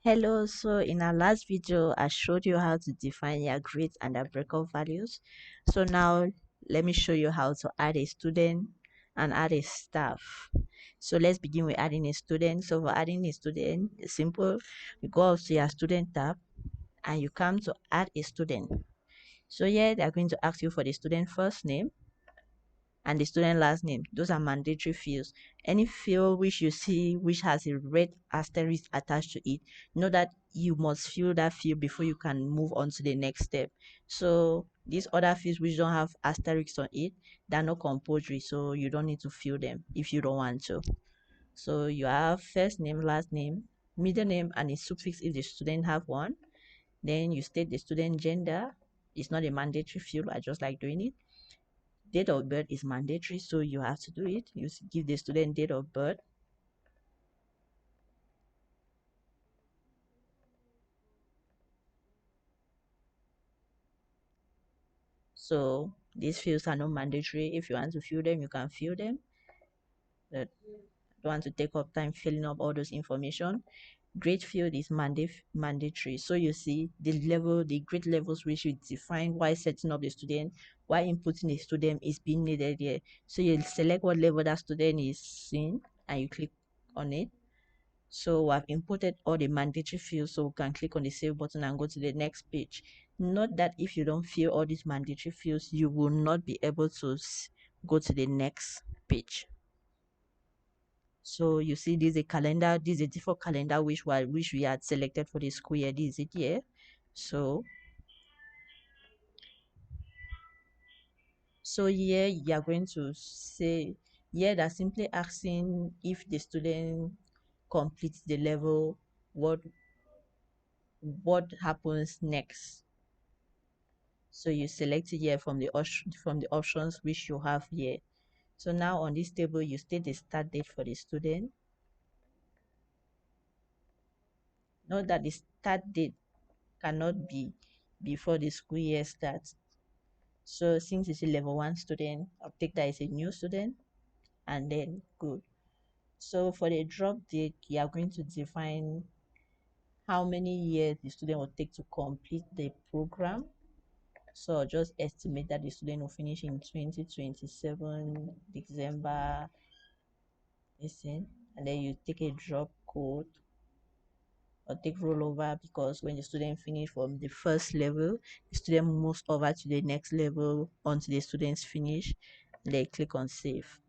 Hello, so in our last video, I showed you how to define your grades and their breakup values. So now let me show you how to add a student and add a staff. So let's begin with adding a student. So for adding a student, it's simple. You go up to your student tab and you come to add a student. So here they're going to ask you for the student first name and the student last name. Those are mandatory fields. Any field which you see which has a red asterisk attached to it, know that you must fill that field before you can move on to the next step. So these other fields which don't have asterisks on it, they're not compulsory, so you don't need to fill them if you don't want to. So you have first name, last name, middle name, and a suffix if the student have one. Then you state the student gender. It's not a mandatory field. I just like doing it. Date of birth is mandatory, so you have to do it. You give the student date of birth. So these fields are not mandatory. If you want to fill them, you can fill them. But don't want to take up time filling up all those information. Grade field is mandatory. So you see the grade levels which you define while setting up the student, while inputting the student is being needed here. So you select what level that student is in and you click on it. So I've imported all the mandatory fields, so we can click on the save button and go to the next page. Note that if you don't fill all these mandatory fields, you will not be able to go to the next page. So you see this is a calendar, this is a default calendar which we had selected for the school year. This is it here. So here you are going to say here they're simply asking if the student completes the level, what what happens next. So you select it here from the options which you have here. So now on this table you state the start date for the student. Note that the start date cannot be before the school year starts. So since it's a level 1 student, I'll take that as a new student and then good. So for the drop date, you are going to define how many years the student will take to complete the program. So I'll just estimate that the student will finish in 2027 December, listen, and then you take a drop code or take rollover, because when the student finish from the first level, the student moves over to the next level until the students finish, and they click on save.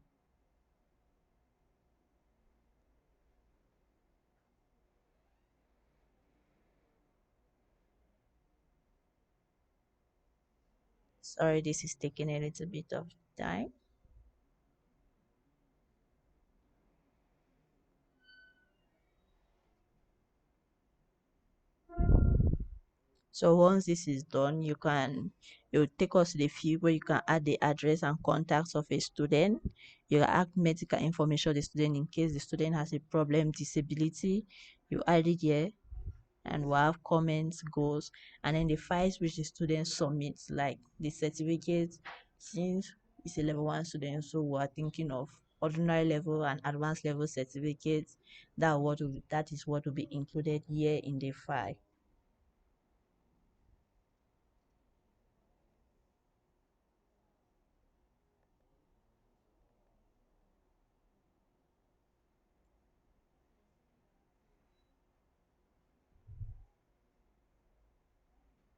Sorry, this is taking a little bit of time. So once this is done, you take us to the field where you can add the address and contacts of a student. You add medical information of the student in case the student has a problem, disability. You add it here, and we'll have comments, goals, and then the files which the student submits, like the certificate. Since it's a level 1 student, so we're thinking of ordinary level and advanced level certificates. That is what will be included here in the file.